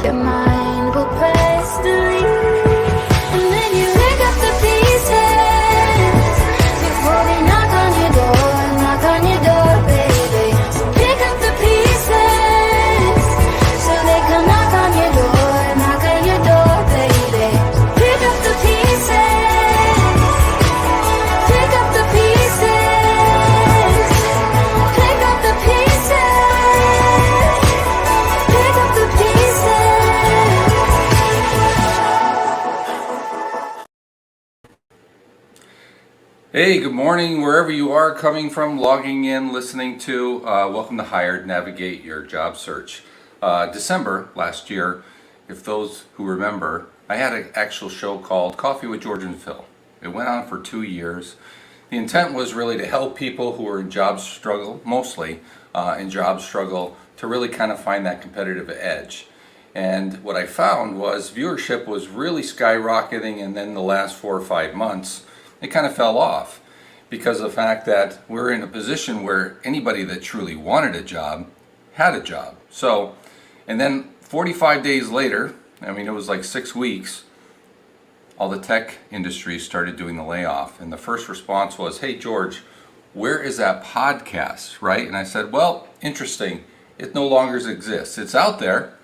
Your mind will press delete, and then you pick up the pieces before they knock on your door, baby. So pick up the pieces so they can knock on your door, baby. So pick up the pieces, pick up the pieces, pick up the pieces, pick up the pieces. Hey, good morning, wherever you are coming from, logging in, listening to. Welcome to Hired, Navigate Your Job Search. December last year, if those who remember, I had an actual show called Coffee with George and Phil. It went on for 2 years. The intent was really to help people who are in job struggle, mostly in job struggle, to really kind of find that competitive edge. And what I found was viewership was really skyrocketing, and then the last 4 or 5 months, it kind of fell off because of the fact that we're in a position where anybody that truly wanted a job had a job. So, and then 45 days later, I mean, it was like 6 weeks, all the tech industry started doing the layoff. And the first response was, hey, George, where is that podcast, right? And I said, well, interesting. It no longer exists. It's out there.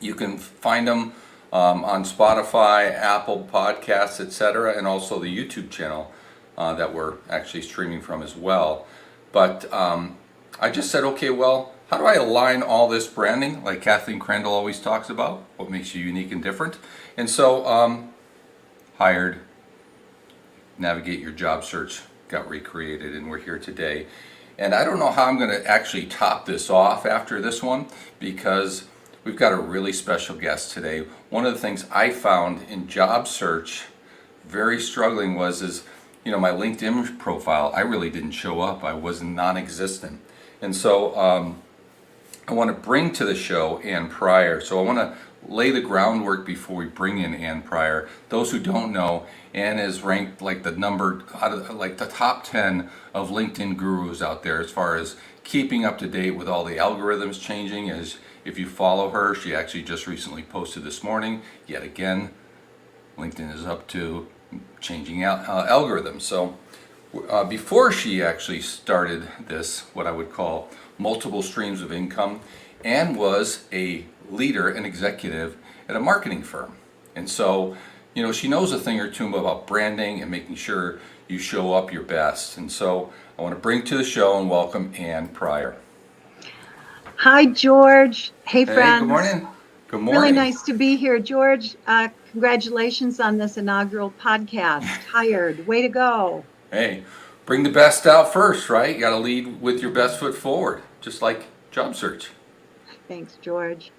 You can find them on Spotify, Apple Podcasts, etc., and also the YouTube channel that we're actually streaming from as well. But I just said, okay, well, how do I align all this branding, like Kathleen Crandall always talks about, what makes you unique and different? And so Hired, Navigate Your Job Search got recreated, and we're here today. And I don't know how I'm going to actually top this off after this one, because we've got a really special guest today. One of the things I found in job search very struggling was my LinkedIn profile, I really didn't show up. I was non-existent. And so I want to bring to the show Ann Pryor. So I want to lay the groundwork before we bring in Ann Pryor. Those who don't know, Ann is ranked like the top 10 of LinkedIn gurus out there as far as keeping up to date with all the algorithms changing. As if you follow her, she actually just recently posted this morning, yet again, LinkedIn is up to changing algorithms. So before she actually started this, what I would call multiple streams of income, Ann was a leader and executive at a marketing firm. And so, she knows a thing or two about branding and making sure you show up your best. And so I want to bring to the show and welcome Ann Pryor. Hi, George. Hey, friends. Good morning. Good morning. Really nice to be here, George. Congratulations on this inaugural podcast. Hired. Way to go. Hey, bring the best out first, right? You got to lead with your best foot forward, just like job search. Thanks, George.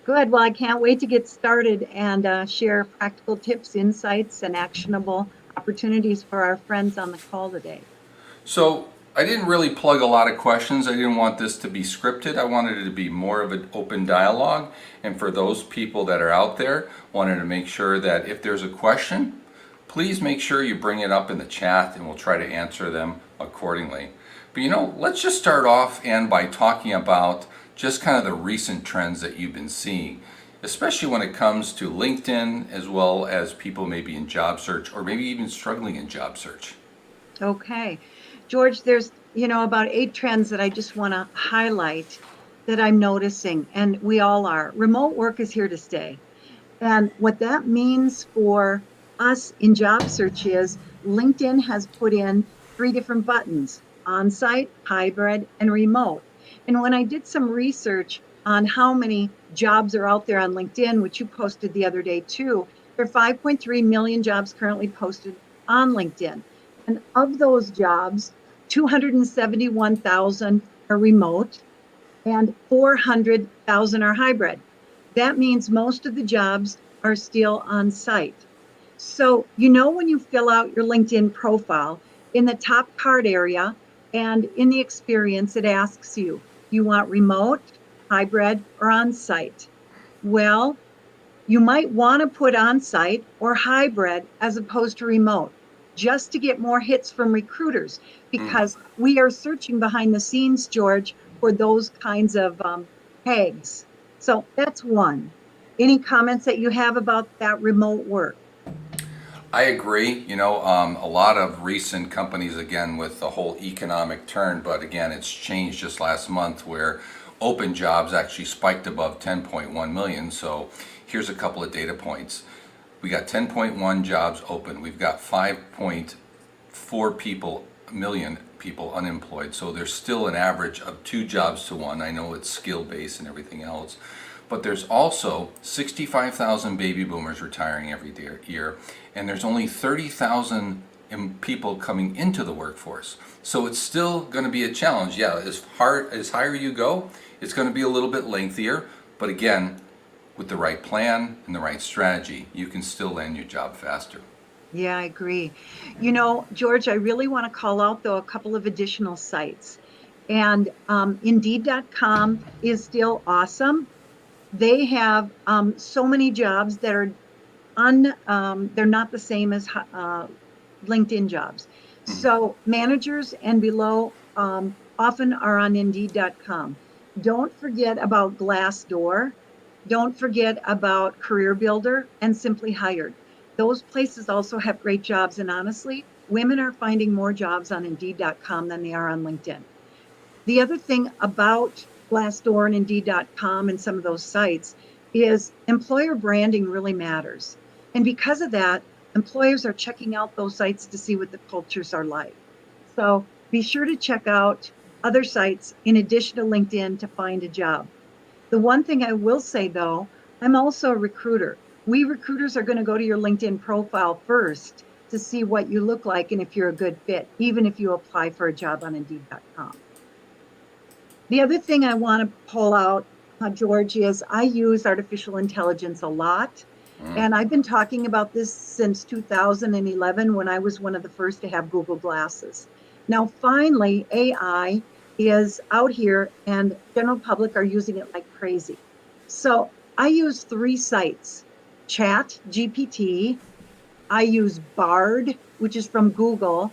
Good. Well, I can't wait to get started and share practical tips, insights, and actionable opportunities for our friends on the call today. So I didn't really plug a lot of questions. I didn't want this to be scripted. I wanted it to be more of an open dialogue. And for those people that are out there, wanted to make sure that if there's a question, please make sure you bring it up in the chat and we'll try to answer them accordingly. But let's just start off, Ann, by talking about just kind of the recent trends that you've been seeing, especially when it comes to LinkedIn, as well as people maybe in job search or maybe even struggling in job search. Okay. George, there's, about 8 trends that I just want to highlight that I'm noticing, and we all are. Remote work is here to stay. And what that means for us in job search is LinkedIn has put in 3 different buttons: on-site, hybrid, and remote. And when I did some research on how many jobs are out there on LinkedIn, which you posted the other day too, there are 5.3 million jobs currently posted on LinkedIn. And of those jobs, 271,000 are remote and 400,000 are hybrid. That means most of the jobs are still on site. So, when you fill out your LinkedIn profile, in the top card area and in the experience, it asks you want remote, hybrid, or on site? Well, you might want to put on site or hybrid as opposed to remote, just to get more hits from recruiters, because we are searching behind the scenes, George, for those kinds of tags. So that's one. Any comments that you have about that remote work? I agree. A lot of recent companies, again, with the whole economic turn, but again, it's changed just last month where open jobs actually spiked above 10.1 million. So here's a couple of data points. We got 10.1 jobs open. We've got 5.4 million people unemployed. So there's still an average of 2 jobs to 1. I know it's skill based and everything else. But there's also 65,000 baby boomers retiring every year, and there's only 30,000 people coming into the workforce. So it's still going to be a challenge. Yeah, as higher you go, it's going to be a little bit lengthier. But again, with the right plan and the right strategy, you can still land your job faster. Yeah, I agree. George, I really want to call out, though, a couple of additional sites. And Indeed.com is still awesome. They have so many jobs that are they're not the same as LinkedIn jobs. So managers and below often are on Indeed.com. Don't forget about Glassdoor. Don't forget about Career Builder and Simply Hired. Those places also have great jobs. And honestly, women are finding more jobs on Indeed.com than they are on LinkedIn. The other thing about Glassdoor and Indeed.com and some of those sites is employer branding really matters. And because of that, employers are checking out those sites to see what the cultures are like. So be sure to check out other sites in addition to LinkedIn to find a job. The one thing I will say, though, I'm also a recruiter. We recruiters are going to go to your LinkedIn profile first to see what you look like and if you're a good fit, even if you apply for a job on Indeed.com. The other thing I want to pull out, George, is I use artificial intelligence a lot. And I've been talking about this since 2011 when I was one of the first to have Google Glasses. Now, finally, AI is out here and general public are using it like crazy. So I use 3 sites, Chat, GPT, I use Bard, which is from Google,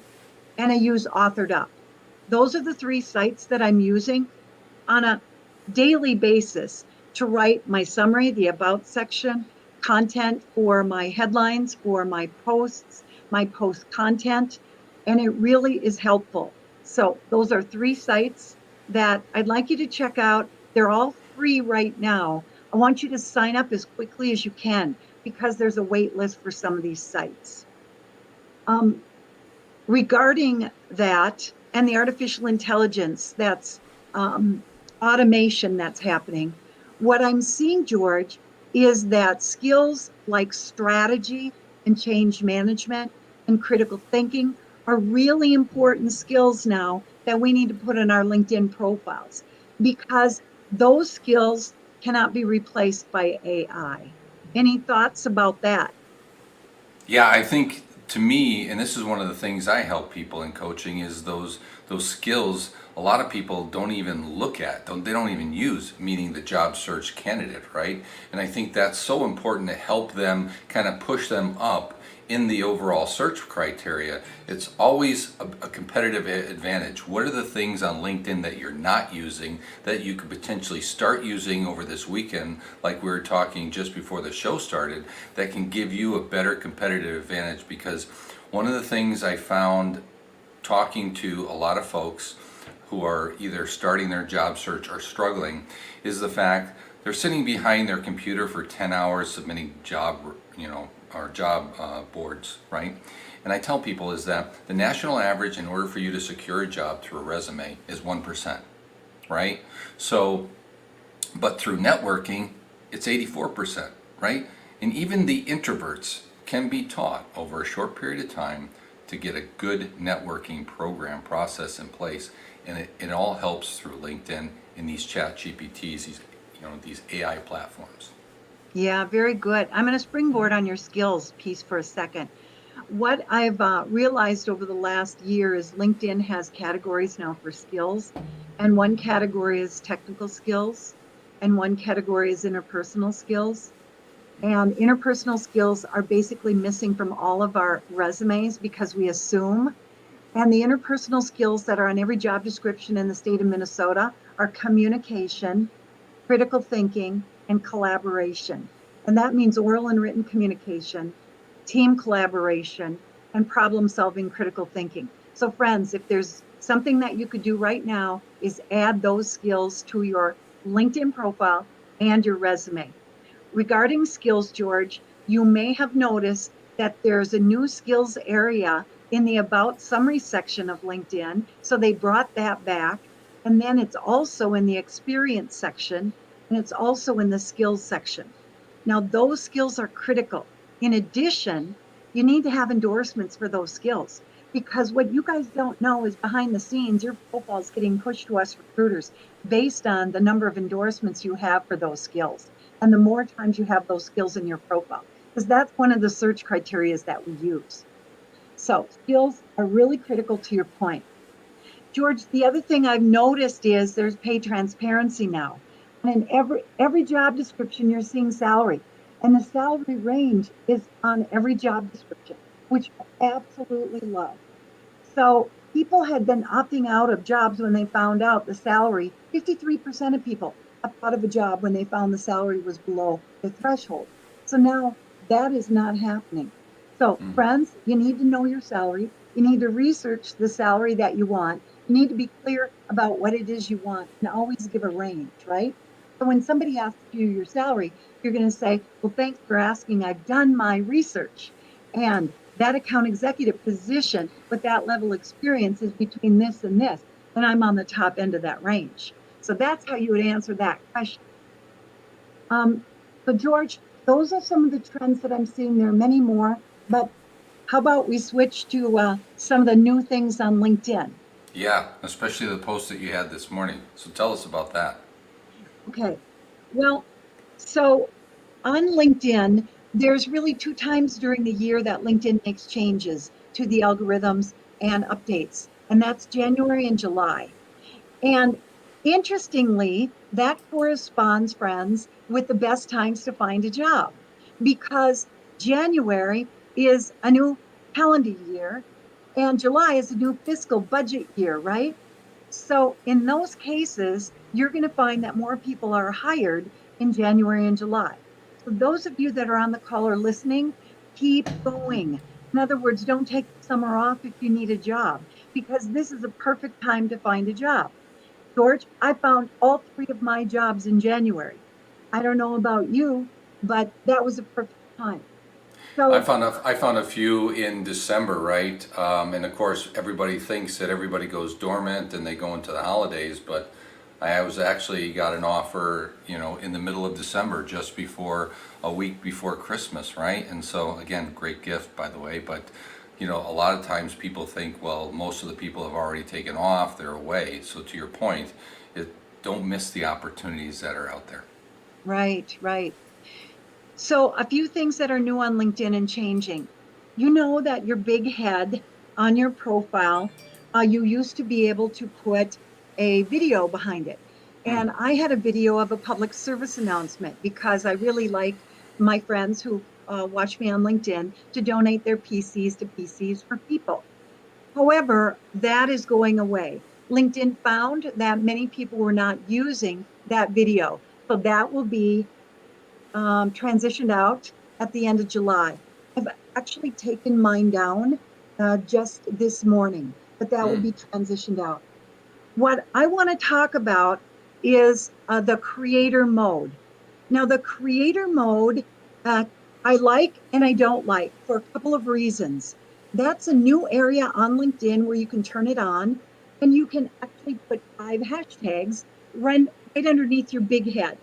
and I use Authored Up. Those are the 3 sites that I'm using on a daily basis to write my summary, the about section, content for my headlines, for my posts, my post content, and it really is helpful. So those are 3 sites that I'd like you to check out. They're all free right now. I want you to sign up as quickly as you can because there's a wait list for some of these sites. Regarding that and the artificial intelligence that's automation that's happening, what I'm seeing, George, is that skills like strategy and change management and critical thinking are really important skills now that we need to put in our LinkedIn profiles because those skills cannot be replaced by AI. Any thoughts about that? Yeah, I think to me, and this is one of the things I help people in coaching, is those skills a lot of people don't even look at, they don't even use, meaning the job search candidate, right? And I think that's so important to help them kind of push them up in the overall search criteria. It's always a competitive advantage. What are the things on LinkedIn that you're not using that you could potentially start using over this weekend, like we were talking just before the show started, that can give you a better competitive advantage? Because one of the things I found talking to a lot of folks who are either starting their job search or struggling is the fact they're sitting behind their computer for 10 hours submitting job boards, right? And I tell people is that the national average in order for you to secure a job through a resume is 1%, right? So, but through networking, it's 84%, right? And even the introverts can be taught over a short period of time to get a good networking program process in place. And it all helps through LinkedIn and these chat GPTs, these AI platforms. Yeah, very good. I'm going to springboard on your skills piece for a second. What I've realized over the last year is LinkedIn has categories now for skills, and one category is technical skills, and one category is interpersonal skills. And interpersonal skills are basically missing from all of our resumes because we assume. And the interpersonal skills that are on every job description in the state of Minnesota are communication, critical thinking, and collaboration. And that means oral and written communication, team collaboration, and problem solving, critical thinking. So friends, if there's something that you could do right now is add those skills to your LinkedIn profile and your resume. Regarding skills, George, you may have noticed that there's a new skills area in the About Summary section of LinkedIn. So they brought that back. And then it's also in the Experience section, and it's also in the Skills section. Now, those skills are critical. In addition, you need to have endorsements for those skills because what you guys don't know is behind the scenes, your profile is getting pushed to us recruiters based on the number of endorsements you have for those skills and the more times you have those skills in your profile, because that's one of the search criteria that we use. So skills are really critical to your point. George, the other thing I've noticed is there's pay transparency now. And in every job description, you're seeing salary. And the salary range is on every job description, which I absolutely love. So people had been opting out of jobs when they found out the salary. 53% of people opted out of a job when they found the salary was below the threshold. So now that is not happening. So friends, you need to know your salary. You need to research the salary that you want. You need to be clear about what it is you want and always give a range, right? So when somebody asks you your salary, you're going to say, well, thanks for asking. I've done my research. And that account executive position with that level of experience is between this and this, and I'm on the top end of that range. So that's how you would answer that question. So George, those are some of the trends that I'm seeing. There are many more, but how about we switch to some of the new things on LinkedIn? Yeah, especially the post that you had this morning. So tell us about that. Okay, well, so on LinkedIn, there's really two times during the year that LinkedIn makes changes to the algorithms and updates, and that's January and July. And interestingly, that corresponds, friends, with the best times to find a job because January is a new calendar year and July is a new fiscal budget year, right? So in those cases, you're going to find that more people are hired in January and July. So those of you that are on the call or listening, keep going. In other words, don't take the summer off if you need a job, because this is a perfect time to find a job. George, I found all three of my jobs in January. I don't know about you, but that was a perfect time. I So found I found a few in December, right? And of course, everybody thinks that everybody goes dormant and they go into the holidays, but I was actually got an offer, in the middle of December, just before a week before Christmas, right? And so again, great gift, by the way, but a lot of times people think, well, most of the people have already taken off, they're away. So to your point, don't miss the opportunities that are out there. right, right. So a few things that are new on LinkedIn and changing. You know that your big head on your profile, you used to be able to put a video behind it. And I had a video of a public service announcement because I really like my friends who watch me on LinkedIn to donate their PCs to PCs for people. However, that is going away. LinkedIn found that many people were not using that video. So that will be transitioned out at the end of July. I've actually taken mine down just this morning, but that will be transitioned out. What I want to talk about is the creator mode. Now, the creator mode, I like and I don't like for a couple of reasons. That's a new area on LinkedIn where you can turn it on and you can actually put 5 hashtags right underneath your big head.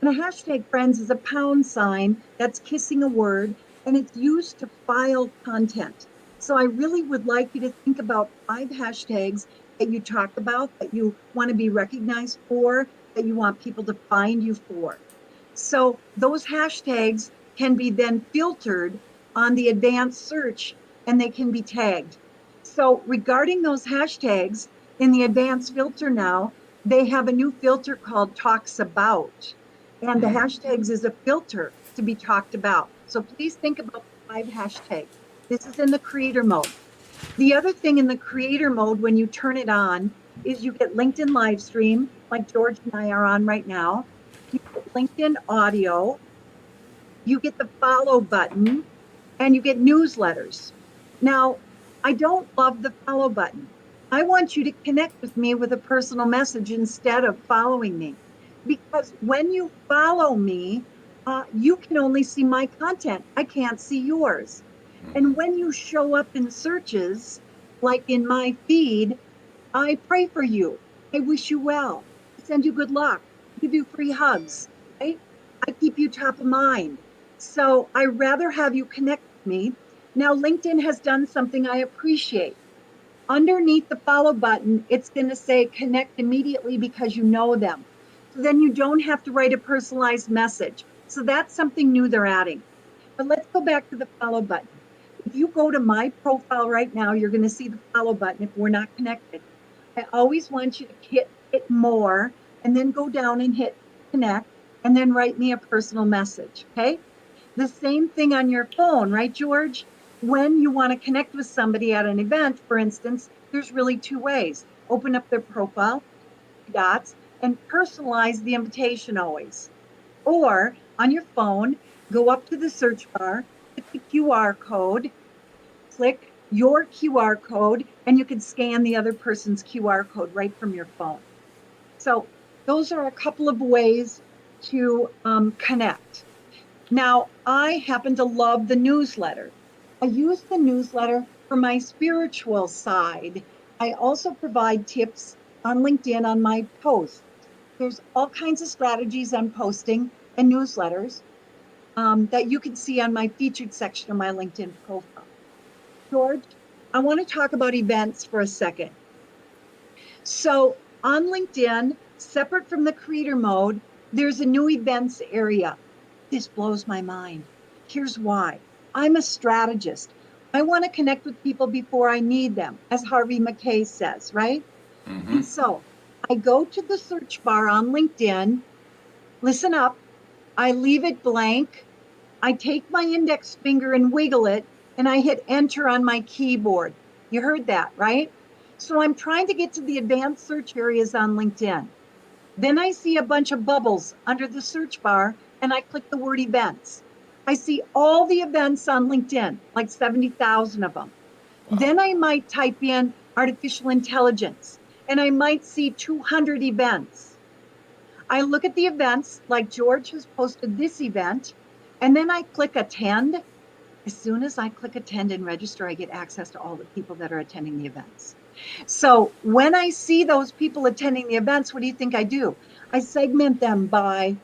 And a hashtag, friends, is a pound sign that's kissing a word, and it's used to file content. So I really would like you to think about 5 hashtags that you talk about, that you want to be recognized for, that you want people to find you for. So those hashtags can be then filtered on the advanced search and they can be tagged. So regarding those hashtags in the advanced filter now, they have a new filter called talks about. And the hashtags is a filter to be talked about. So please think about the 5 hashtags. This is in the creator mode. The other thing in the creator mode, when you turn it on, is you get LinkedIn live stream, like George and I are on right now. You get LinkedIn audio. you get the follow button, and you get newsletters. Now, I don't love the follow button. I want you to connect with me with a personal message instead of following me. Because when you follow me, you can only see my content. I can't see yours. And Mhm. when you show up in searches, like in my feed, I pray for you. I wish you well. I send you good luck. I give you free hugs, right? I keep you top of mind. So I rather have you connect with me. Now, LinkedIn has done something I appreciate. Underneath the follow button, it's going to say connect immediately because you know them. So then you don't have to write a personalized message. So that's something new they're adding. But let's go back to the follow button. If you go to my profile right now, you're going to see the follow button if we're not connected. I always want you to hit more and then go down and hit connect and then write me a personal message. Okay. The same thing on your phone, right, George? When you want to connect with somebody at an event, for instance, there's really two ways. Open up their profile, dots, and personalize the invitation always. Or on your phone, go up to the search bar, hit the QR code, click your QR code, and you can scan the other person's QR code right from your phone. So those are a couple of ways to connect. Now, I happen to love the newsletter. I use the newsletter for my spiritual side. I also provide tips on LinkedIn on my posts. There's all kinds of strategies I'm posting and newsletters that you can see on my featured section of my LinkedIn profile. George, I want to talk about events for a second. So on LinkedIn, separate from the creator mode, there's a new events area. This blows my mind. Here's why. I'm a strategist. I want to connect with people before I need them, as Harvey Mackay says, right? And Mhm. so I go to the search bar on LinkedIn, listen up, I leave it blank, I take my index finger and wiggle it, and I hit enter on my keyboard. You heard that, right? So I'm trying to get to the advanced search areas on LinkedIn. Then I see a bunch of bubbles under the search bar, and I click the word events. I see all the events on LinkedIn, like 70,000 of them. Wow. Then I might type in artificial intelligence, and I might see 200 events. I look at the events, like George has posted this event, and then I click attend. As soon as I click attend and register, I get access to all the people that are attending the events. So when I see those people attending the events, what do you think I do? I segment them by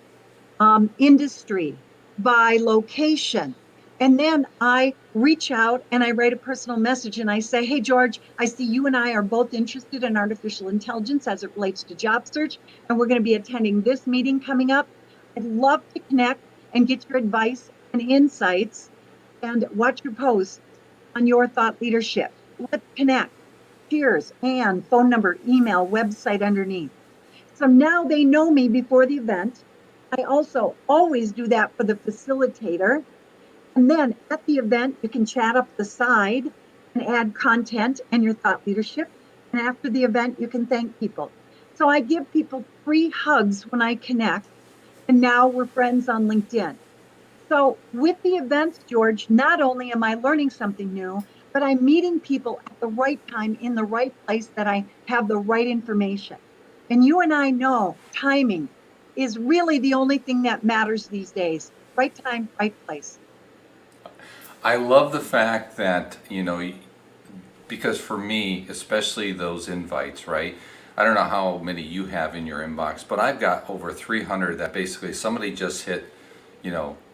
industry, by location. And then I reach out and I write a personal message and I say, hey, George, I see you and I are both interested in artificial intelligence as it relates to job search. And we're going to be attending this meeting coming up. I'd love to connect and get your advice and insights and watch your posts on your thought leadership. Let's connect. Cheers. And phone number, email, website underneath. So now they know me before the event. I also always do that for the facilitator. And then at the event, you can chat up the side and add content and your thought leadership. And after the event, you can thank people. So I give people free hugs when I connect. And now we're friends on LinkedIn. So with the events, George, not only am I learning something new, but I'm meeting people at the right time in the right place that I have the right information. And you and I know timing is really the only thing that matters these days. Right time, right place. I love the fact that, because for me, especially those invites, right? I don't know how many you have in your inbox, but I've got over 300 that basically somebody just hit,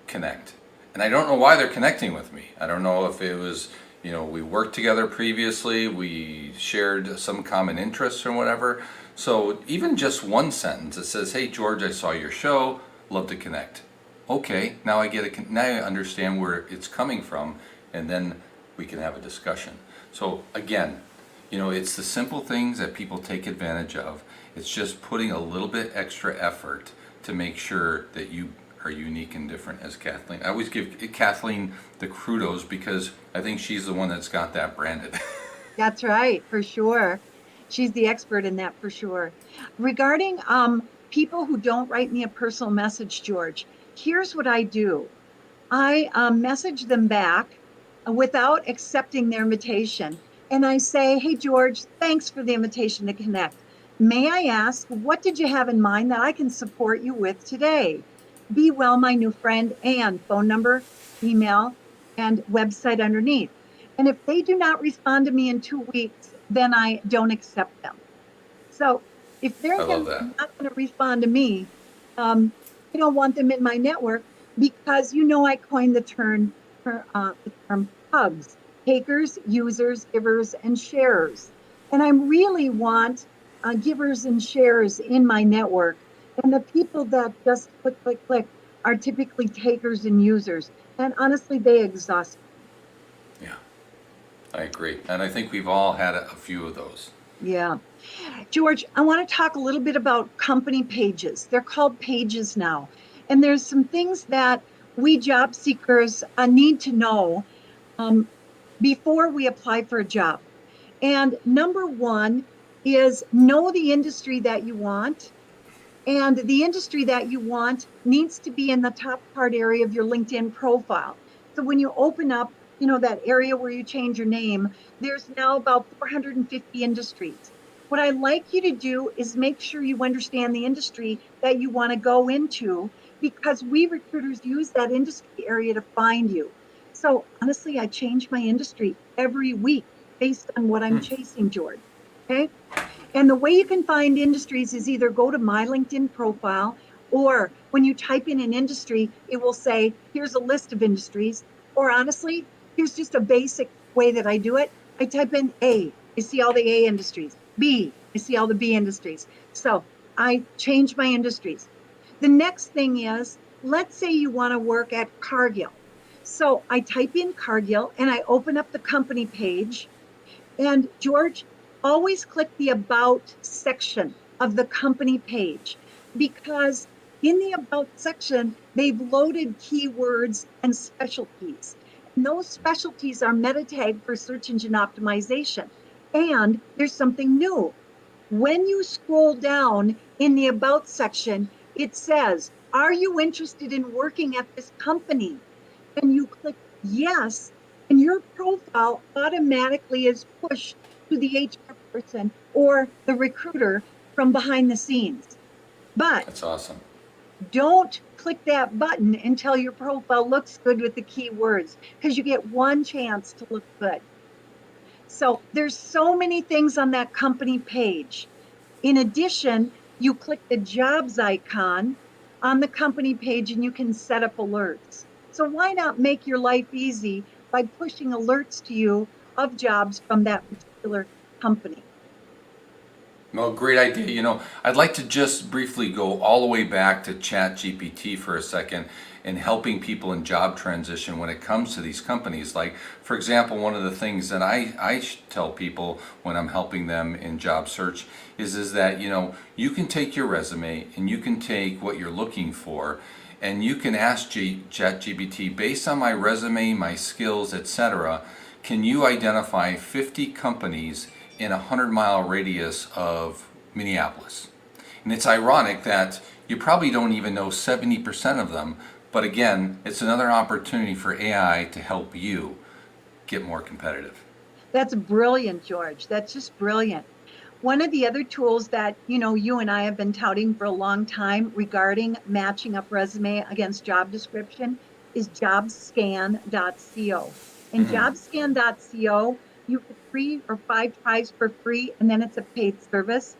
connect. And I don't know why they're connecting with me. I don't know if it was, we worked together previously, we shared some common interests or whatever. So even just one sentence that says, hey, George, I saw your show, love to connect. Okay, now I get it. Now I understand where it's coming from, and then we can have a discussion. So again, it's the simple things that people take advantage of. It's just putting a little bit extra effort to make sure that you are unique and different as Kathleen. I always give Kathleen the kudos because I think she's the one that's got that branded. That's right, for sure. She's the expert in that for sure. Regarding people who don't write me a personal message, George, here's what I do. I message them back without accepting their invitation. And I say, hey, George, thanks for the invitation to connect. May I ask, what did you have in mind that I can support you with today? Be well, my new friend, and phone number, email, and website underneath. And if they do not respond to me in 2 weeks, then I don't accept them. So if they're I love that. not going to respond to me, I don't want them in my network because I coined the term hugs, takers, users, givers, and sharers. And I really want givers and sharers in my network. And the people that just click, click, click are typically takers and users. And honestly, they exhaust me. Yeah, I agree. And I think we've all had a few of those. Yeah. George, I want to talk a little bit about company pages. They're called pages now. And there's some things that we job seekers need to know um, before we apply for a job. And number one is know the industry that you want. And the industry that you want needs to be in the top card area of your LinkedIn profile. So when you open up, that area where you change your name, there's now about 450 industries. What I like you to do is make sure you understand the industry that you want to go into because we recruiters use that industry area to find you. So honestly, I change my industry every week based on what I'm chasing, George. Okay. And the way you can find industries is either go to my LinkedIn profile, or when you type in an industry, it will say, here's a list of industries. Or honestly, here's just a basic way that I do it. I type in A, I see all the A industries. B, I see all the B industries. So I change my industries. The next thing is, let's say you want to work at Cargill. So I type in Cargill and I open up the company page. And George, always click the About section of the company page because in the About section, they've loaded keywords and specialties. And those specialties are meta tagged for search engine optimization. And there's something new. When you scroll down in the About section, it says, are you interested in working at this company? And you click yes, and your profile automatically is pushed to the HR person or the recruiter from behind the scenes. But That's awesome. don't click that button until your profile looks good with the keywords because you get one chance to look good. So there's so many things on that company page. In addition, you click the jobs icon on the company page and you can set up alerts. So why not make your life easy by pushing alerts to you of jobs from that particular company? Well, great idea. I'd like to just briefly go all the way back to ChatGPT for a second and helping people in job transition when it comes to these companies. Like, for example, one of the things that I tell people when I'm helping them in job search is that, you can take your resume and you can take what you're looking for and you can ask ChatGPT, based on my resume, my skills, etc., can you identify 50 companies in a 100-mile radius of Minneapolis? And it's ironic that you probably don't even know 70% of them, but again, it's another opportunity for AI to help you get more competitive. That's brilliant, George. That's just brilliant. One of the other tools that, you and I have been touting for a long time regarding matching up resume against job description is jobscan.co. And jobscan.co, you get 3 or 5 tries for free, and then it's a paid service.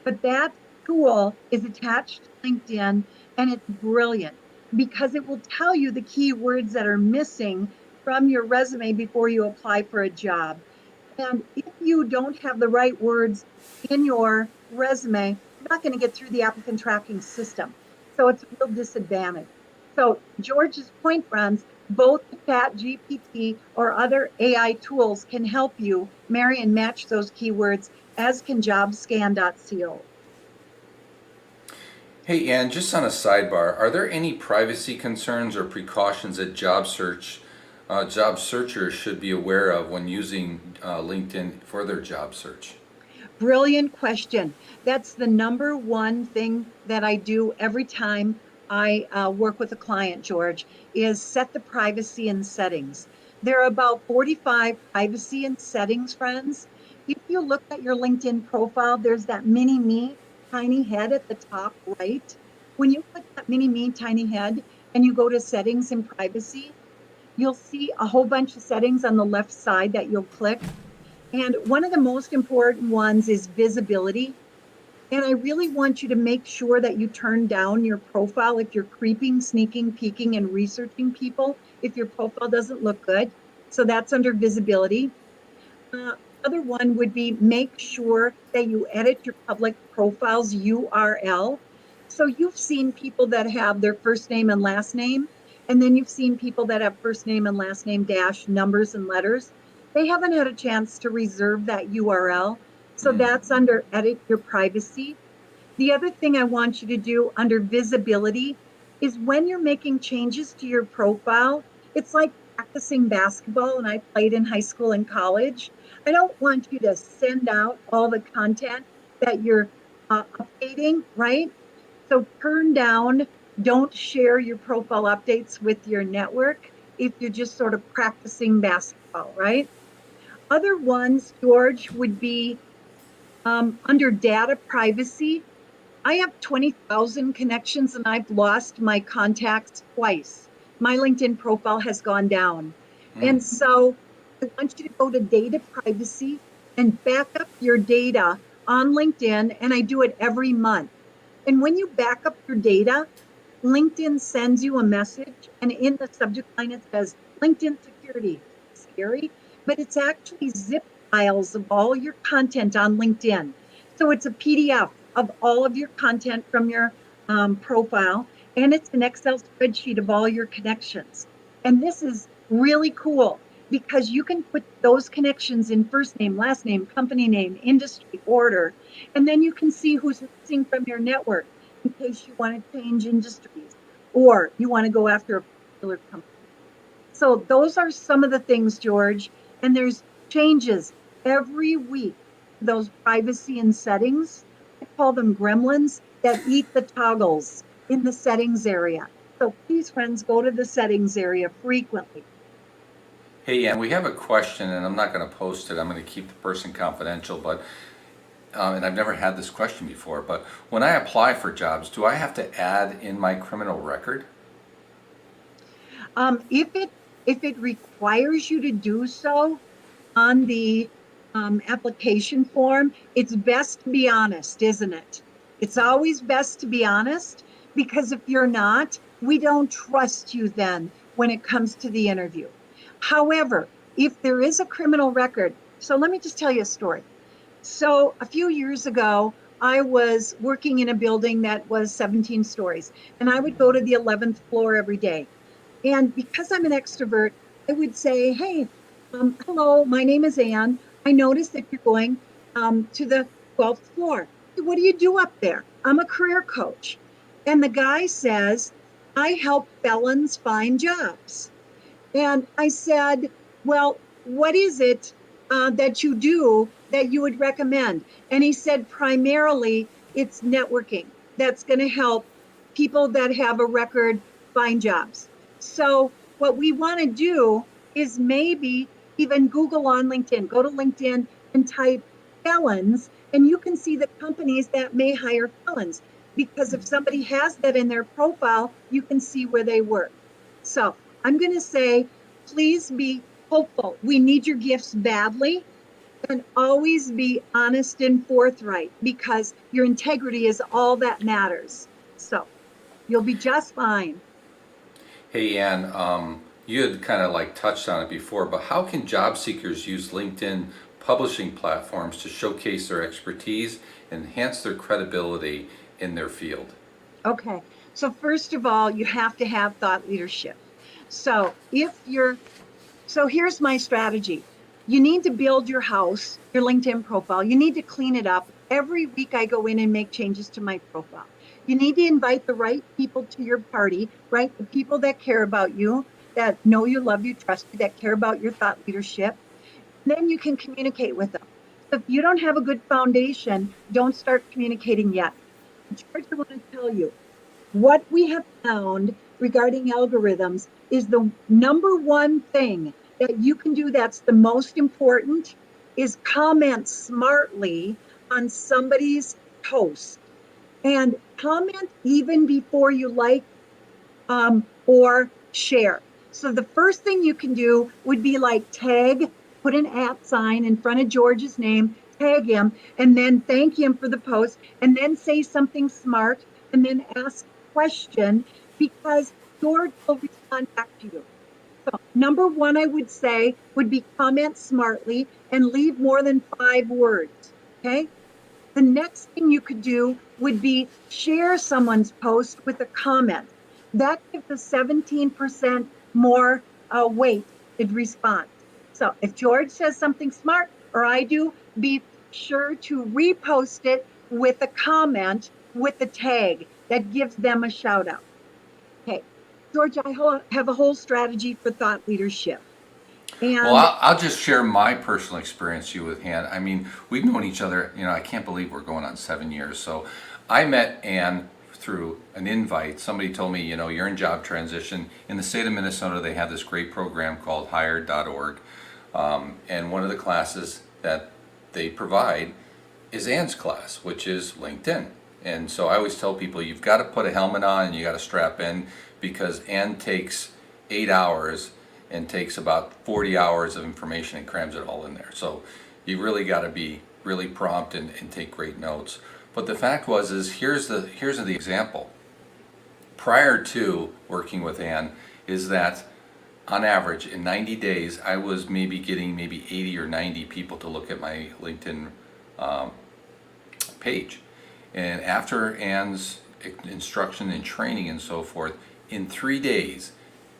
But that tool is attached to LinkedIn and it's brilliant because it will tell you the keywords that are missing from your resume before you apply for a job. And if you don't have the right words in your resume, you're not going to get through the applicant tracking system. So it's a real disadvantage. So George's point, friends, both the Chat GPT or other AI tools can help you marry and match those keywords, as can jobscan.co. Hey, Ann, just on a sidebar, are there any privacy concerns or precautions that job searchers should be aware of when using LinkedIn for their job search? Brilliant question. That's the number one thing that I do every time I work with a client, George, is set the privacy and settings. There are about 45 privacy and settings, friends. If you look at your LinkedIn profile, there's that mini me tiny head at the top right. When you click that mini me tiny head and you go to settings and privacy, you'll see a whole bunch of settings on the left side that you'll click. And one of the most important ones is visibility. And I really want you to make sure that you turn down your profile if you're creeping, sneaking, peeking, and researching people, if your profile doesn't look good. So that's under visibility. Uh, Other one would be make sure that you edit your public profile's URL. So you've seen people that have their first name and last name, and then you've seen people that have first name and last name dash numbers and letters. They haven't had a chance to reserve that URL. So Mm. that's under edit your privacy. The other thing I want you to do under visibility is when you're making changes to your profile, it's like practicing basketball, and I played in high school and college. I don't want you to send out all the content that you're updating, right? So turn down, don't share your profile updates with your network if you're just sort of practicing basketball, right? Other ones, George, would be under data privacy. I have 20,000 connections and I've lost my contacts twice. My LinkedIn profile has gone down. Mm. And so I want you to go to data privacy and back up your data on LinkedIn. And I do it every month. And when you back up your data, LinkedIn sends you a message, and in the subject line, it says LinkedIn security. Scary, but it's actually zip files of all your content on LinkedIn. So it's a PDF of all of your content from your profile, and it's an Excel spreadsheet of all your connections. And this is really cool because you can put those connections in first name, last name, company name, industry, order, and then you can see who's missing from your network in case you want to change industries or you want to go after a particular company. So those are some of the things, George, and there's changes every week. Those privacy and settings, I call them gremlins that eat the toggles in the settings area. So please, friends, go to the settings area frequently. Hey, Ann, we have a question, and I'm not going to post it. I'm going to keep the person confidential, but and I've never had this question before. But when I apply for jobs, do I have to add in my criminal record? If it requires you to do so on the application form, it's best to be honest, isn't it? It's always best to be honest because if you're not, we don't trust you then when it comes to the interview. However, if there is a criminal record, so let me just tell you a story. So a few years ago, I was working in a building that was 17 stories, and I would go to the 11th floor every day. And because I'm an extrovert, I would say, hey, hello, my name is Anne. I noticed that you're going to the 12th floor. What do you do up there? I'm a career coach. And the guy says, I help felons find jobs. And I said, well, what is it that you do that you would recommend? And he said, primarily, it's networking that's going to help people that have a record find jobs. So, what we want to do is maybe even Google on LinkedIn, go to LinkedIn and type felons, and you can see the companies that may hire felons. Because if somebody has that in their profile, you can see where they work. So, I'm going to say, please be hopeful. We need your gifts badly, and always be honest and forthright because your integrity is all that matters. So you'll be just fine. Hey, Ann, you had kind of like touched on it before, but how can job seekers use LinkedIn publishing platforms to showcase their expertise and enhance their credibility in their field? Okay. So first of all, you have to have thought leadership. So if you're So here's my strategy. You need to build your house, your LinkedIn profile. You need to clean it up. Every week I go in and make changes to my profile. You need to invite the right people to your party, right? The people that care about you, that know you, love you, trust you, that care about your thought leadership. And then you can communicate with them. So if you don't have a good foundation, don't start communicating yet. George, I want to tell you, what we have found regarding algorithms is the number one thing that you can do that's the most important is comment smartly on somebody's post and comment even before you like or share. So the first thing you can do would be like tag, put an at sign in front of George's name, tag him, and then thank him for the post, and then say something smart, and then ask a question because George will respond back to you. So number one, I would say would be comment smartly and leave more than 5 words. Okay. The next thing you could do would be share someone's post with a comment. That gives a 17% more weight in response. So if George says something smart or I do, be sure to repost it with a comment with the tag that gives them a shout out. Okay, George, I have a whole strategy for thought leadership. Well, And I'll just share my personal experience you with Ann. I mean, we've known each other, I can't believe we're going on 7 years. So I met Ann through an invite. Somebody told me, you're in job transition. In the state of Minnesota, they have this great program called hired.org. And one of the classes that they provide is Ann's class, which is LinkedIn. And so I always tell people you've got to put a helmet on and you got to strap in because Ann takes 8 hours and takes about 40 hours of information and crams it all in there. So you really got to be really prompt and take great notes. But the fact is here's the example. Prior to working with Ann is that on average in 90 days I was getting 80 or 90 people to look at my LinkedIn page. And after Ann's instruction and training and so forth, in 3 days,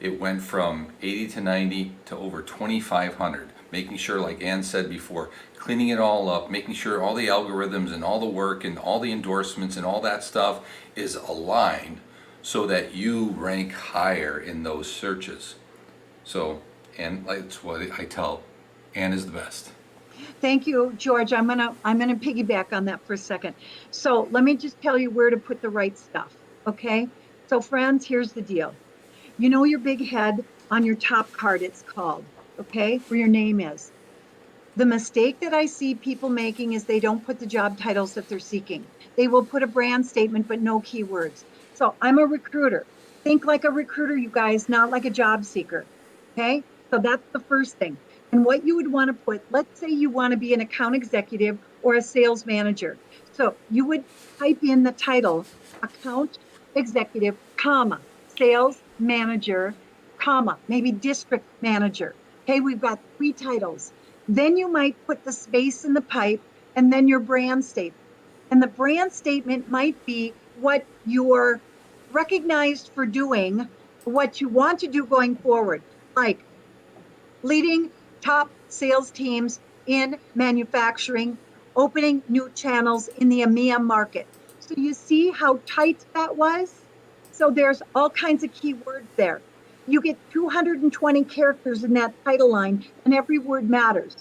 it went from 80 to 90 to over 2,500. Making sure, like Ann said before, cleaning it all up, making sure all the algorithms and all the work and all the endorsements and all that stuff is aligned so that you rank higher in those searches. So, and that's what I tell, Ann is the best. thank you, George. I'm gonna piggyback on that for a second. So let me just tell you where to put the right stuff. Okay. So friends, here's the deal. You know your big head on your top card, it's called, okay, where your name is. The mistake that I see people making is they don't put the job titles that they're seeking. They will put a brand statement, but no keywords. So I'm a recruiter. Think like a recruiter, you guys, not like a job seeker. Okay. So that's the first thing. And what you would want to put, let's say you want to be an account executive or a sales manager. So you would type in the title, account executive, comma, sales manager, comma, maybe district manager. Okay, we've got 3 titles. Then you might put the space in the pipe and then your brand statement. And the brand statement might be what you're recognized for doing, what you want to do going forward, like leading top sales teams in manufacturing, opening new channels in the EMEA market. So you see how tight that was? So there's all kinds of keywords there. You get 220 characters in that title line, and every word matters.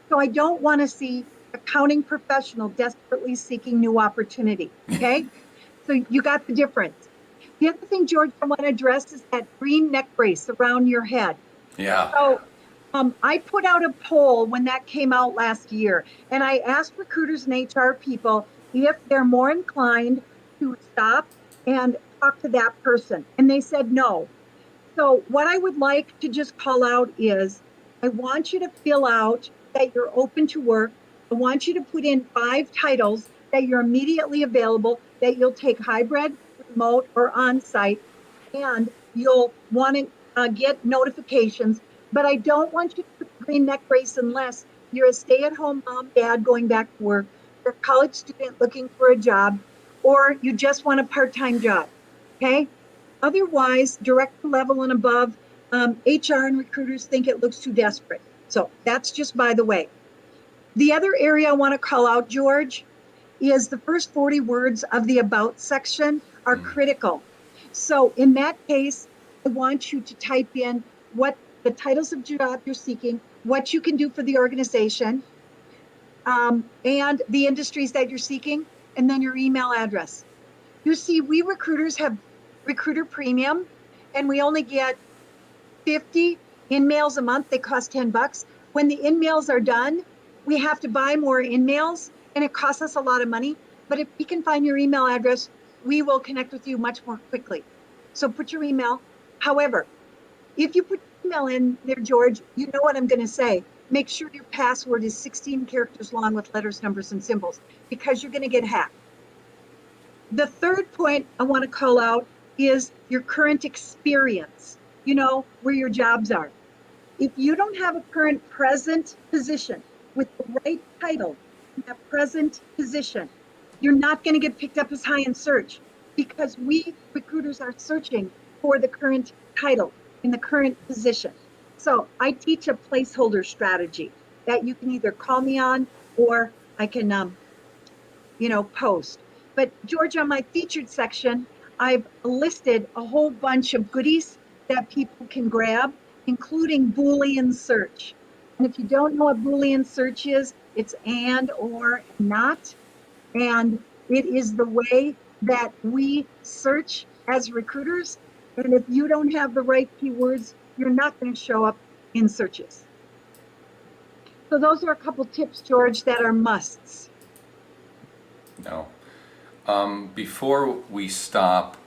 So I don't want to see accounting professional desperately seeking new opportunity. Okay. So you got the difference. The other thing, George, I want to address is that green neck brace around your head. Yeah. So I put out a poll when that came out last year, and I asked recruiters and HR people if they're more inclined to stop and talk to that person. And they said no. So what I would like to just call out is I want you to fill out that you're open to work. I want you to put in 5 titles that you're immediately available, that you'll take hybrid, remote, or on-site, and you'll want to get notifications. But I don't want you to put the green neck brace unless you're a stay-at-home mom, dad going back to work, you're a college student looking for a job, or you just want a part-time job. Okay. Otherwise, director level and above, HR and recruiters think it looks too desperate. So that's just by the way. The other area I want to call out, George, is the first 40 words of the about section are critical. So in that case, I want you to type in what the titles of job you're seeking, what you can do for the organization, and the industries that you're seeking, and then your email address. You see, we recruiters have recruiter premium, and we only get 50 in-mails a month. They cost $10. When the in-mails are done, we have to buy more in-mails, and it costs us a lot of money. But if we can find your email address, we will connect with you much more quickly. So put your email. However, if you put email in there, George, you know what I'm going to say. Make sure your password is 16 characters long with letters, numbers, and symbols, because you're going to get hacked. The third point I want to call out is your current experience, where your jobs are. If you don't have a current present position with the right title in that present position, you're not going to get picked up as high in search, because we recruiters are searching for the current title in the current position. So I teach a placeholder strategy that you can either call me on, or I can, post. But George, on my featured section, I've listed a whole bunch of goodies that people can grab, including Boolean search. And if you don't know what Boolean search is, it's and, or, not. And it is the way that we search as recruiters. And if you don't have the right keywords, you're not going to show up in searches. So those are a couple tips, George, that are musts. No. Before we stop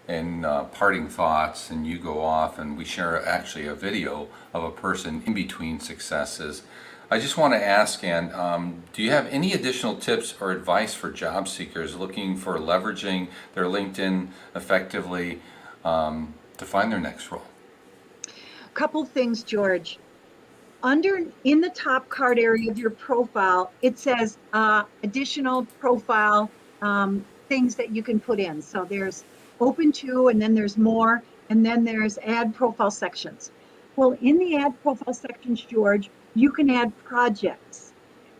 and parting thoughts and you go off and we share actually a video of a person in between successes, I just want to ask, Ann, do you have any additional tips or advice for job seekers looking for leveraging their LinkedIn effectively to find their next role? Couple things, George. In the top card area of your profile, it says additional profile things that you can put in. So there's open to, and then there's more, and then there's add profile sections. Well, in the add profile sections, George, you can add projects.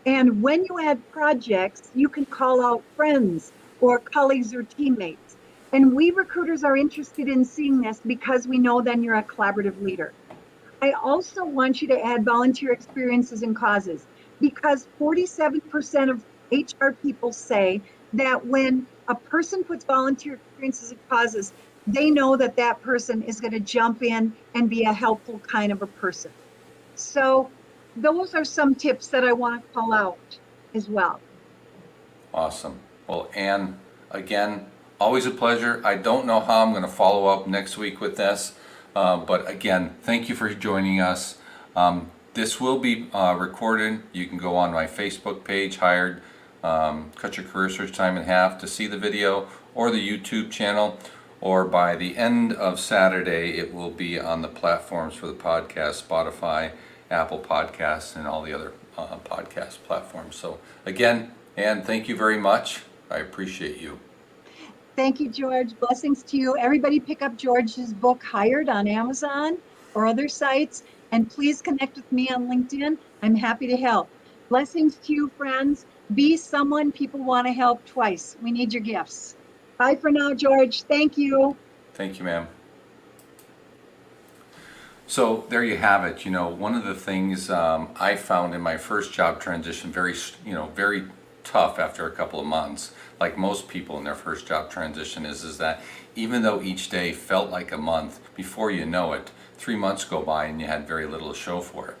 And when you add projects, you can call out friends or colleagues or teammates. And we recruiters are interested in seeing this because we know then you're a collaborative leader. I also want you to add volunteer experiences and causes, because 47% of HR people say that when a person puts volunteer experiences and causes, they know that that person is going to jump in and be a helpful kind of a person. So those are some tips that I want to call out as well. Awesome. Well, Ann, again, always a pleasure. I don't know how I'm going to follow up next week with this. But again, thank you for joining us. This will be recorded. You can go on my Facebook page, Hired, Cut Your Career Search Time in Half, to see the video, or the YouTube channel, or by the end of Saturday, it will be on the platforms for the podcast, Spotify, Apple Podcasts, and all the other podcast platforms. So again, Ann, thank you very much. I appreciate you. Thank you, George. Blessings to you. Everybody pick up George's book, Hired, on Amazon or other sites. And please connect with me on LinkedIn. I'm happy to help. Blessings to you, friends. Be someone people want to help twice. We need your gifts. Bye for now, George. Thank you. Thank you, ma'am. So there you have it. One of the things I found in my first job transition very tough after a couple of months, like most people in their first job transition, is that even though each day felt like a month, before you know it, 3 months go by and you had very little to show for it.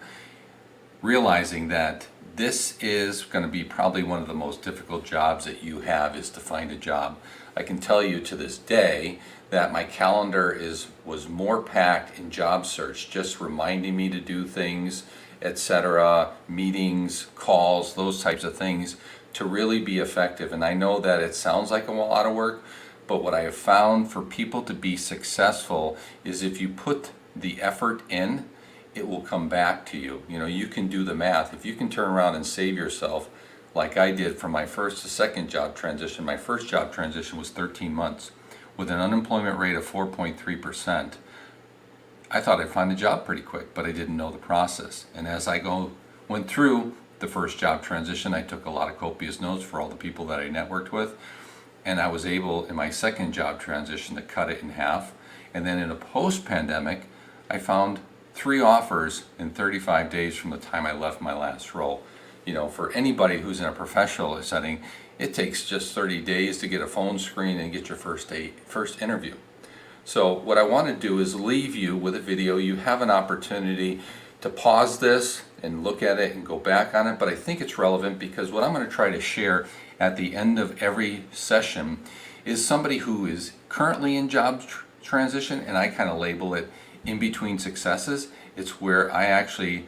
Realizing that this is going to be probably one of the most difficult jobs that you have, is to find a job. I can tell you to this day that my calendar was more packed in job search, just reminding me to do things, etc., meetings, calls, those types of things, to really be effective. And I know that it sounds like a lot of work, but what I have found for people to be successful is if you put the effort in, it will come back to you. You can do the math. If you can turn around and save yourself, like I did from my first to second job transition. My first job transition was 13 months with an unemployment rate of 4.3%. I thought I'd find a job pretty quick, but I didn't know the process. And as I went through the first job transition, I took a lot of copious notes for all the people that I networked with, and I was able in my second job transition to cut it in half. And then in a post-pandemic, I found 3 offers in 35 days from the time I left my last role. For anybody who's in a professional setting, it takes just 30 days to get a phone screen and get your first interview. So what I want to do is leave you with a video. You have an opportunity to pause this and look at it and go back on it, but I think it's relevant because what I'm going to try to share at the end of every session is somebody who is currently in job transition, and I kind of label it in between successes. It's where I actually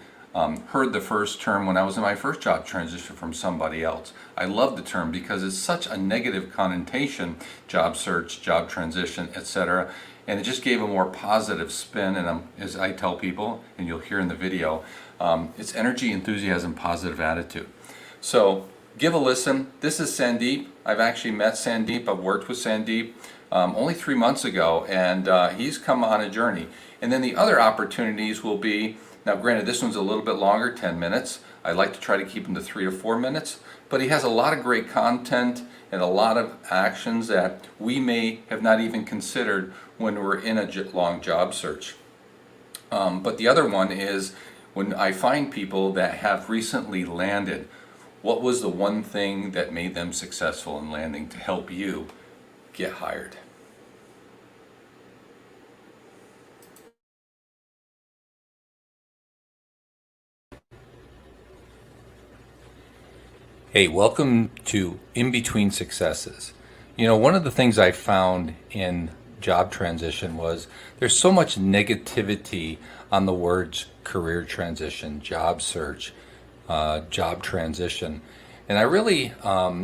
heard the first term when I was in my first job transition from somebody else. I love the term because it's such a negative connotation, job search, job transition, etc. And it just gave a more positive spin, and as I tell people, and you'll hear in the video, it's energy, enthusiasm, positive attitude. So give a listen. This is Sandeep. I've actually met Sandeep. I've worked with Sandeep only 3 months ago, and he's come on a journey. And then the other opportunities will be, now granted this one's a little bit longer, 10 minutes. I like to try to keep them to 3 to 4 minutes, but he has a lot of great content and a lot of actions that we may have not even considered when we're in a long job search. But the other one is when I find people that have recently landed, what was the one thing that made them successful in landing to help you get hired? Hey, welcome to In Between Successes. You know, one of the things I found in job transition was there's so much negativity on the words career transition, job search, job transition. And I really,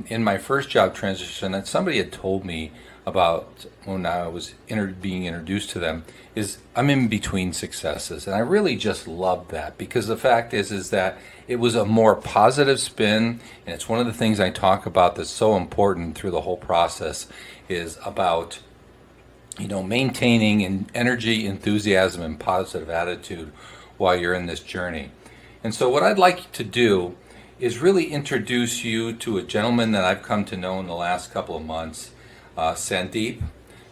in my first job transition, that somebody had told me about when I was being introduced to them, is I'm in between successes. And I really just loved that because the fact is that it was a more positive spin, and it's one of the things I talk about that's so important through the whole process is about, you know, maintaining an energy, enthusiasm, and positive attitude while you're in this journey. And so what I'd like to do is really introduce you to a gentleman that I've come to know in the last couple of months, Sandeep.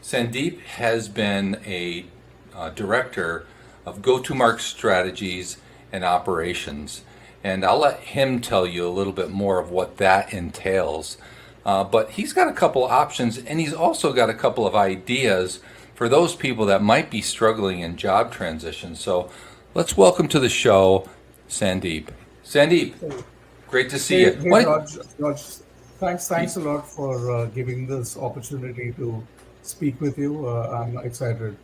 Sandeep has been a director of go-to-market strategies and operations. And I'll let him tell you a little bit more of what that entails. But he's got a couple options, and he's also got a couple of ideas for those people that might be struggling in job transition. So let's welcome to the show, Sandeep. Sandeep, great to see you. Hey, George, thanks a lot for giving this opportunity to speak with you. I'm excited.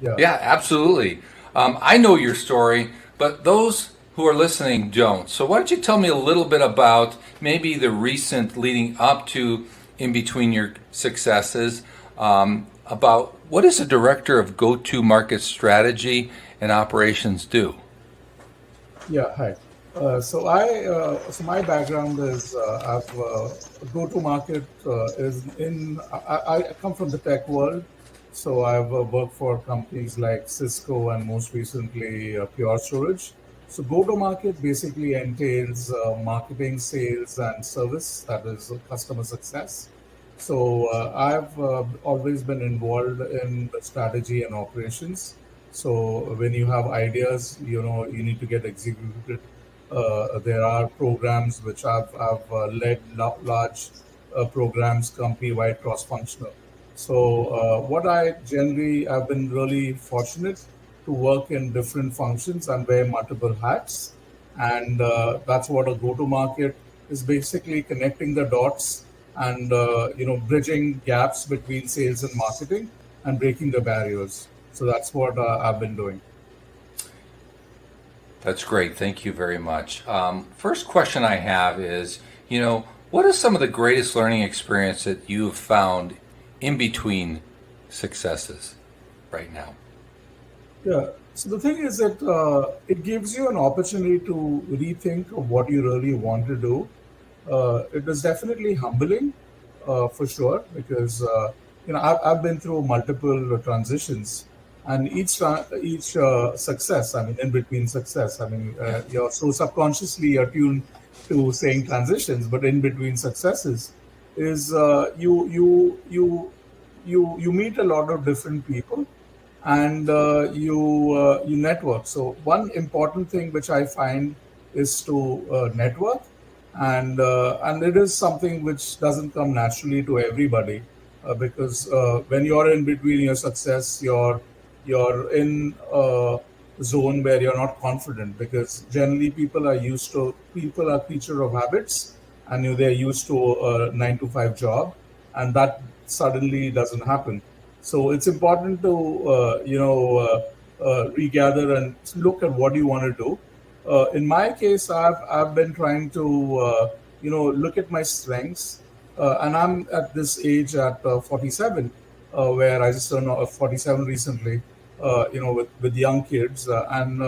Yeah, absolutely. I know your story, but those who are listening don't. So why don't you tell me a little bit about maybe the recent leading up to in between your successes, about what does a director of go-to-market strategy and operations do? Yeah, hi. So my background is I've go-to-market is in. I come from the tech world, so I've worked for companies like Cisco and most recently Pure Storage. So go-to-market basically entails marketing, sales, and service, that is customer success. So I've always been involved in the strategy and operations. So when you have ideas, you know, you need to get executed. There are programs which I've led large programs, company-wide, cross-functional. So what I've been really fortunate to work in different functions and wear multiple hats. And that's what a go-to-market is, basically connecting the dots and bridging gaps between sales and marketing and breaking the barriers. So that's what I've been doing. That's great. Thank you very much. First question I have is, you know, what is some of the greatest learning experience that you have found in between successes right now? Yeah. So the thing is that it gives you an opportunity to rethink of what you really want to do. It is definitely humbling, for sure, because I've been through multiple transitions, and each success, I mean, in between success, I mean, you're so subconsciously attuned to saying transitions, but in between successes is you meet a lot of different people, and you network. So one important thing which I find is to network, and it is something which doesn't come naturally to everybody. because when you're in between your success, you're in a zone where you're not confident, because generally people are creature of habits, and they're used to a 9 to 5 job, and that suddenly doesn't happen. So it's important to regather and look at what you want to do. In my case, I've been trying to look at my strengths, and I'm at this age at 47, where I just turned 47 recently. With young kids, and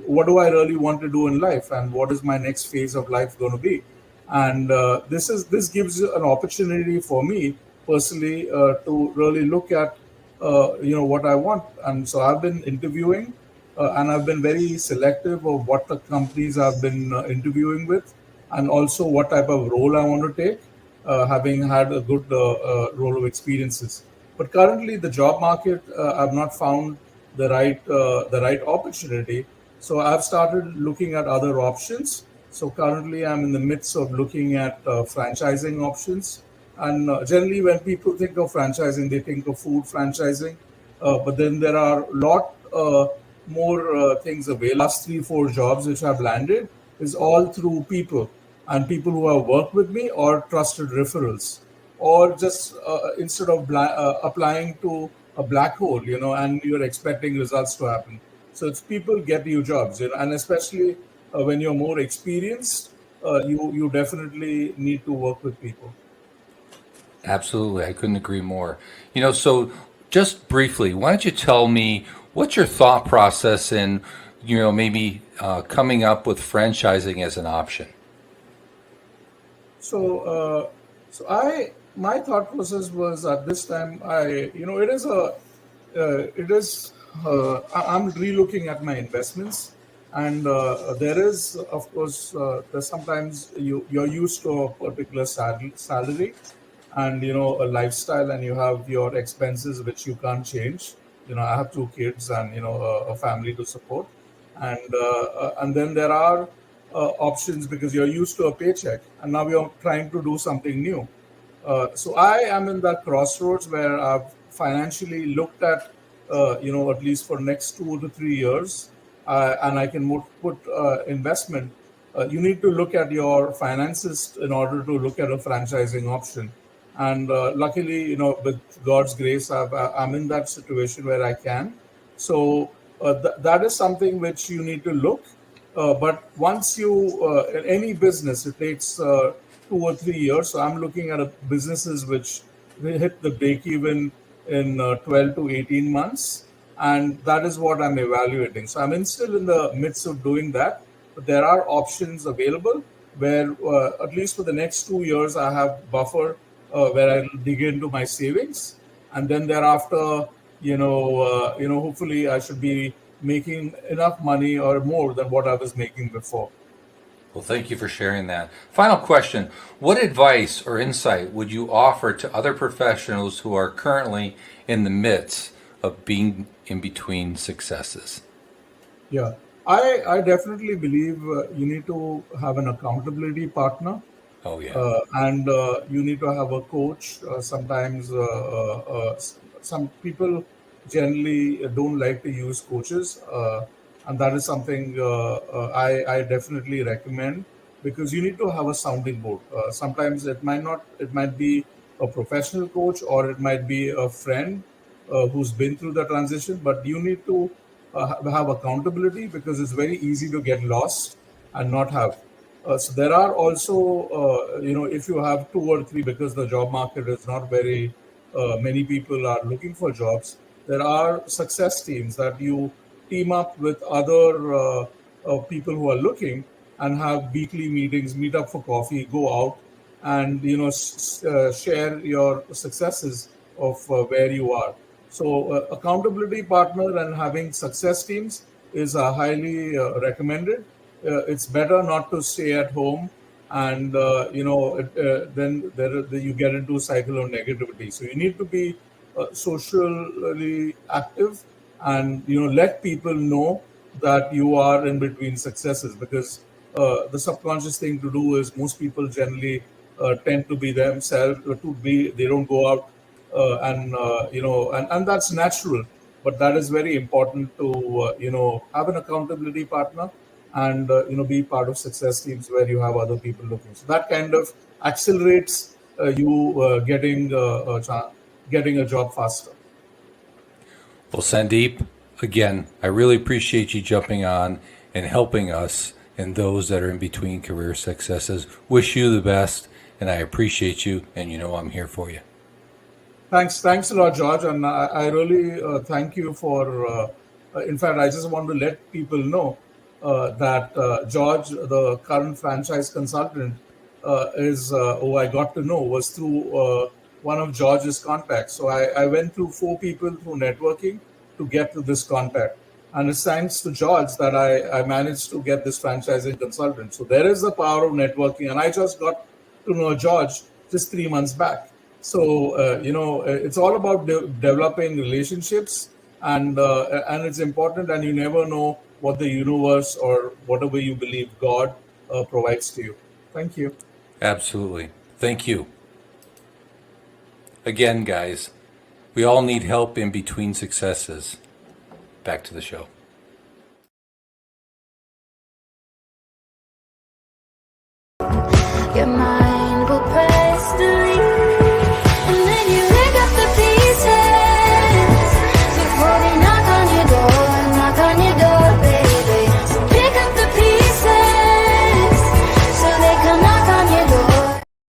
what do I really want to do in life, and what is my next phase of life going to be? And this gives you an opportunity for me personally to really look at what I want. And so I've been interviewing, and I've been very selective of what the companies I've been interviewing with, and also what type of role I want to take, having had a good role of experiences. But currently, the job market, I've not found the right opportunity. So I've started looking at other options. So currently, I'm in the midst of looking at franchising options. And generally, when people think of franchising, they think of food franchising. But then there are a lot more things available. Last 3, 4 jobs which I've landed is all through people, and people who have worked with me or trusted referrals, or just instead of applying to a black hole, and you're expecting results to happen. So it's people get you jobs, and especially when you're more experienced, you definitely need to work with people. Absolutely, I couldn't agree more. So just briefly, why don't you tell me what's your thought process in, maybe coming up with franchising as an option? So, my thought process was at this time, I'm relooking at my investments, and there is, of course, there's sometimes you're used to a particular salary, and a lifestyle, and you have your expenses which you can't change. I have 2 kids, and a family to support, and then there are options, because you're used to a paycheck, and now you're trying to do something new. So I am in that crossroads where I've financially looked at, at least for next 2 to 3 years, and I can put investment. You need to look at your finances in order to look at a franchising option. And luckily, with God's grace, I'm in that situation where I can. So that is something which you need to look. But once in any business, it takes 2 or 3 years. So I'm looking at businesses which will hit the break even in 12 to 18 months. And that is what I'm evaluating. So still in the midst of doing that. But there are options available where, at least for the next 2 years, I have buffer where I'll dig into my savings. And then thereafter, hopefully I should be making enough money or more than what I was making before. Well, thank you for sharing that. Final question. What advice or insight would you offer to other professionals who are currently in the midst of being in between successes? Yeah, I definitely believe you need to have an accountability partner, Oh, yeah. and you need to have a coach. Sometimes some people generally don't like to use coaches, and that is something I definitely recommend, because you need to have a sounding board. Sometimes it might be a professional coach, or it might be a friend who's been through the transition, but you need to have accountability, because it's very easy to get lost and not have. So there are also, if you have 2 or 3, because the job market is not very, many people are looking for jobs. There are success teams that you team up with other people who are looking, and have weekly meetings, meet up for coffee, go out, and share your successes of where you are. So accountability partner and having success teams is highly recommended. It's better not to stay at home, and then you get into a cycle of negativity. So you need to be socially active, and let people know that you are in between successes, because the subconscious thing to do is, most people generally tend to be themselves, they don't go out and that's natural. But that is very important to have an accountability partner and be part of success teams where you have other people looking. So that kind of accelerates you getting a job faster. Well, Sandeep, again, I really appreciate you jumping on and helping us and those that are in between career successes. Wish you the best, and I appreciate you, and you know I'm here for you. Thanks a lot, George, and I really thank you for. In fact, I just want to let people know that George, the current franchise consultant, is who I got to know was through one of George's contacts. So I went through 4 people through networking to get to this contact, and it's thanks to George that I managed to get this franchising consultant. So there is the power of networking, and I just got to know George just 3 months back. So it's all about developing relationships, and it's important. And you never know what the universe or whatever you believe God provides to you. Thank you. Absolutely. Thank you. Again, guys, we all need help in between successes. Back to the show. You're my